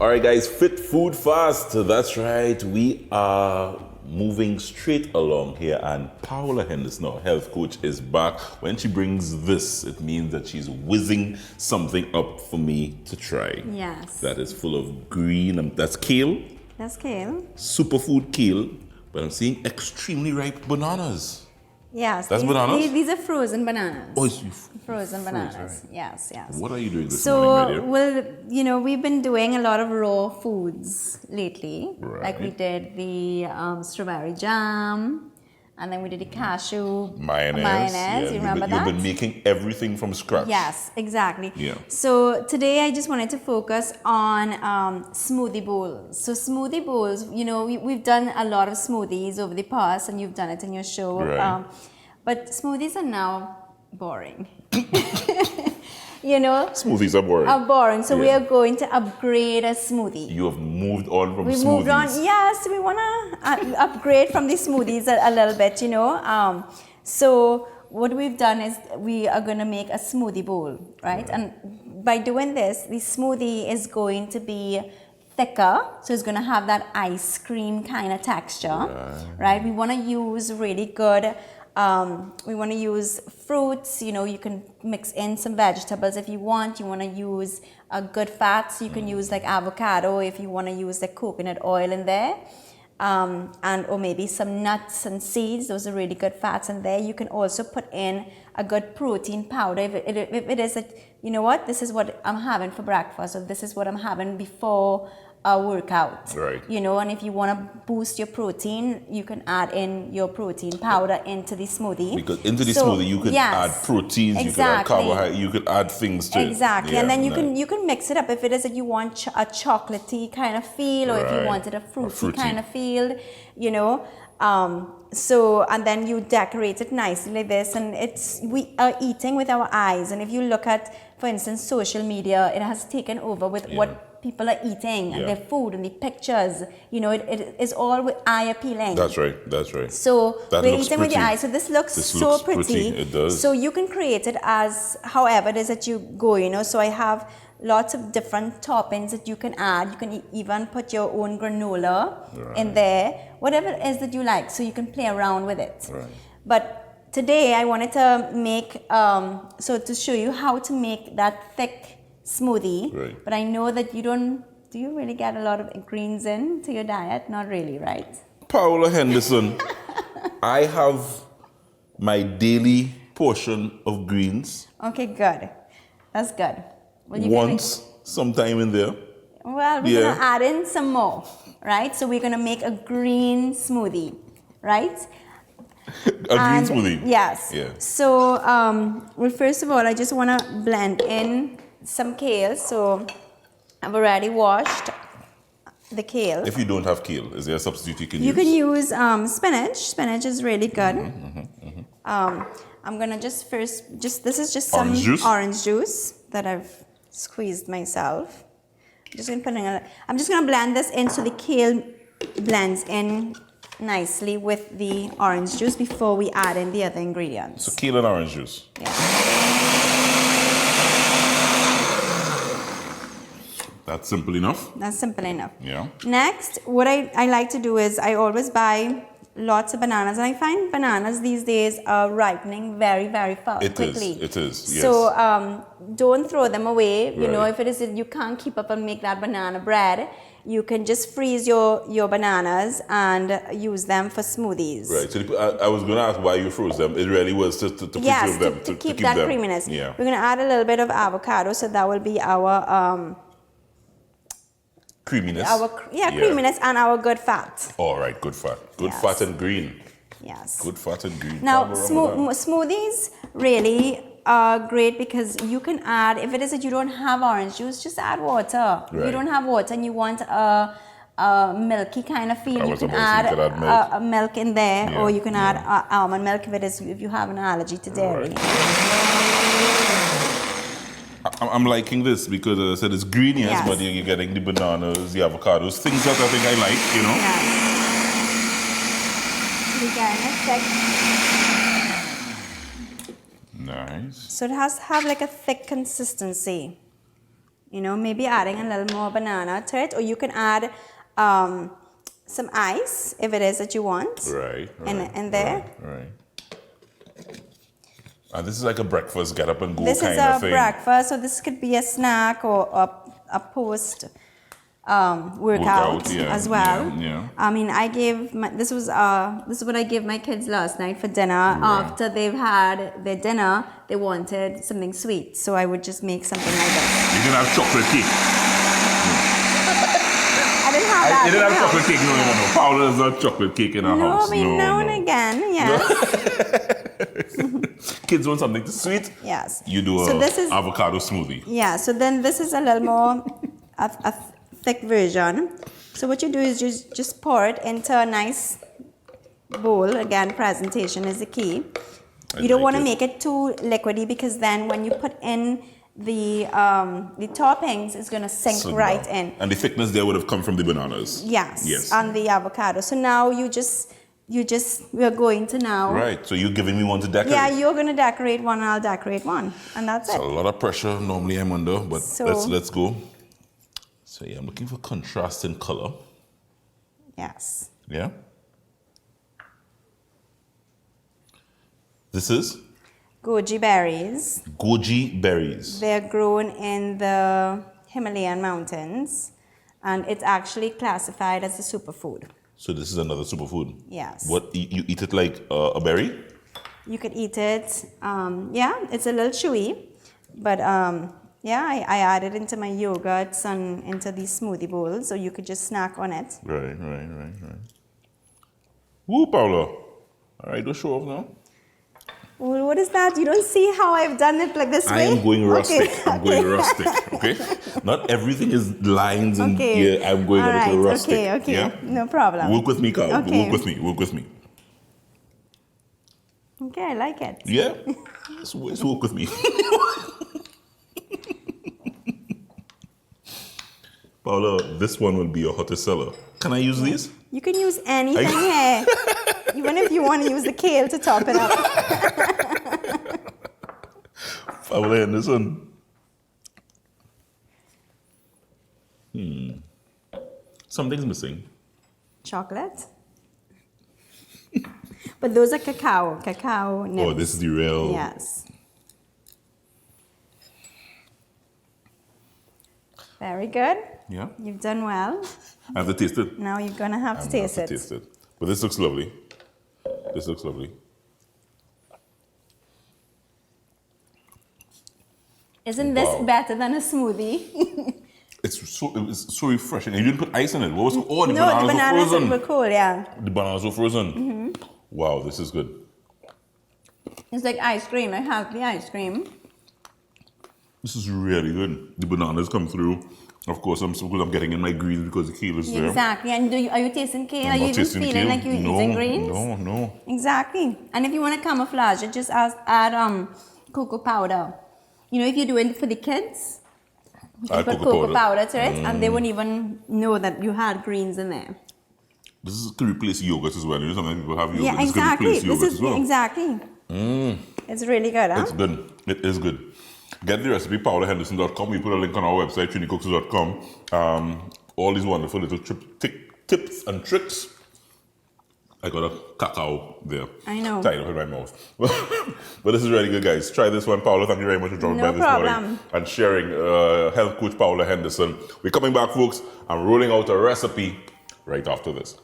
All right, guys, fit, food, fast. That's right. We are moving straight along here, and Paola Henderson, our health coach, is back. When she brings this, it means that she's whizzing something up for me to try. Yes. That is full of green. That's kale. That's kale. Superfood kale. But I'm seeing extremely ripe bananas. Yes. That's bananas? These are frozen bananas. Oh, it's frozen bananas. Right. Yes, yes. What are you doing this morning, my dear? Well, we've been doing a lot of raw foods lately. Right. Like we did the strawberry jam, and then we did the cashew mayonnaise. Yeah, you remember that? You've been making everything from scratch. Yes, exactly. Yeah. So today I just wanted to focus on smoothie bowls. So smoothie bowls, we've done a lot of smoothies over the past, and you've done it in your show. Right. But smoothies are now boring. Smoothies are boring. So we are going to upgrade a smoothie. You have moved on from We smoothies. moved on. Yes, we want to upgrade from the smoothies a little bit, So what we've done is we are going to make a smoothie bowl, right? And by doing this, the smoothie is going to be thicker, so it's going to have that ice cream kind of texture, right? We want to use really good. We want to use fruits. You can mix in some vegetables if you want. You want to use a good fats. You can use like avocado if you want to use the coconut oil in there, or maybe some nuts and seeds. Those are really good fats in there. You can also put in a good protein powder if it is that this is what I'm having for breakfast, or this is what I'm having before a workout. Right. And if you want to boost your protein, you can add in your protein powder into the smoothie. Because into the smoothie you could add proteins, you could add carbohydrates, you could add things to it. Exactly. And then you can mix it up if it is that you want a chocolatey kind of feel, or if you wanted a fruity kind of feel, and then you decorate it nicely like this, and we are eating with our eyes. And if you look at, for instance, social media, it has taken over with what people are eating and their food and the pictures. It is all with eye appealing. That's right. So we're eating with the eyes. So this looks so pretty. It does. So you can create it as however it is that you go. So I have lots of different toppings that you can add. You can even put your own granola in there, whatever it is that you like. So you can play around with it. Right. But today I wanted to make to show you how to make that thick smoothie. Right. But I know that do you really get a lot of greens into your diet? Not really, right? Paola Henderson, I have my daily portion of greens. Okay, good. That's good. Once, sometime in there. Well, we're going to add in some more, right? So we're going to make a green smoothie, right? Green smoothie. Yes. Yeah. So, first of all, I just want to blend in some kale. So I've already washed the kale. If you don't have kale, is there a substitute you can use? You can use spinach. Spinach is really good. I'm gonna this is just some orange juice that I've squeezed myself. I'm just gonna blend this in so the kale blends in nicely with the orange juice before we add in the other ingredients. So kale and orange juice. Yeah. That's simple enough. Yeah. Next, what I like to do is I always buy lots of bananas, and I find bananas these days are ripening very, very quickly. It is, yes. So don't throw them away. If it is that you can't keep up and make that banana bread, you can just freeze your bananas and use them for smoothies. Right. So I was going to ask why you froze them. It really was to preserve them. To keep that creaminess. Yeah. We're going to add a little bit of avocado, so that will be our creaminess. Creaminess and our good fat. All right, good fat. Good fat and green. Yes. Good fat and green. Now, smoothies really are great because you can add, if it is that you don't have orange juice, just add water. Right. If you don't have water and you want a milky kind of feel, you can add milk in there, or you can add almond milk if you have an allergy to dairy. Right. I'm liking this because, as I said, it's green, yes, but you're getting the bananas, the avocados, things that I think I like, Yes. Nice. So it has to have like a thick consistency. You know, maybe adding a little more banana to it, or you can add some ice if it is that you want. Right. In there. Right. And this is like a breakfast, get up and go This kind is of a thing. breakfast, so this could be a snack or a post workout as well. Yeah. I mean, this is what I gave my kids last night for dinner. After they've had their dinner, they wanted something sweet, so I would just make something like this. You can have chocolate cake. I didn't have that. You didn't have chocolate cake? No. Paola has not chocolate cake in her No, house. I mean, now and again, yes. Kids want something sweet? Yes. You do avocado smoothie. Yeah, so then this is a little more a thick version. So what you do is just pour it into a nice bowl. Again, presentation is the key. You don't want to make it too liquidy, because then when you put in the toppings, it's going to sink right in. And the thickness there would have come from the bananas. Yes. And the avocado. So now we're going to now. Right. So you're giving me one to decorate. Yeah, you're going to decorate one, and I'll decorate one. And that's it. A lot of pressure normally I'm under, but let's go. So yeah, I'm looking for contrast in color. Yes. Yeah. This is? Goji berries. Goji berries. They're grown in the Himalayan mountains, and it's actually classified as a superfood. So this is another superfood? Yes. What, you eat it like a berry? You could eat it, yeah, it's a little chewy, but yeah, I add it into my yogurts and into these smoothie bowls, so you could just snack on it. Right. Woo, Paola. All right, don't show off now. Well, what is that? You don't see how I've done it like this way? I am going rustic. Okay. I'm going rustic, okay? Not everything is lines and yeah, I'm going a little rustic. Okay, yeah? No problem. Work with me, Carl. Okay. Work with me. Okay, I like it. Yeah? Just work with me. Paola, this one will be your hottest seller. Can I use these? You can use anything here. Even if you want to use the kale to top it up. Paola Henderson. Something's missing. Chocolate. But those are cacao nibs. Oh, this is the real. Yes. Very good. Yeah. You've done well. I have to taste it. Now you're going to have to taste it. But this looks lovely. Isn't this better than a smoothie? It's so refreshing. And you didn't put ice in it. What was the No, the bananas were cool, yeah. The bananas were frozen. Wow, this is good. It's like ice cream, like healthy ice cream. This is really good. The bananas come through. Of course, I'm getting in my greens because the kale is there. Exactly. And are you tasting kale? Are you even feeling kale. like you're eating greens? No. Exactly. And if you want to camouflage it, just add cocoa powder. You know, if you're doing it for the kids, you put cocoa powder to it, and they wouldn't even know that you had greens in there. This is to replace yogurt as well. You know, sometimes people have yogurt. Yeah, exactly. This can replace yogurt as well. Exactly. It's really good, huh? It's good. It is good. Get the recipe, paolahenderson.com. We put a link on our website, trinicooks.com. All these wonderful little tips and tricks. I got a cacao there. I know. Tied up in my mouth. But this is really good, guys. Try this one. Paola, thank you very much for dropping by this morning and sharing health coach Paola Henderson. We're coming back, folks. I'm rolling out a recipe right after this.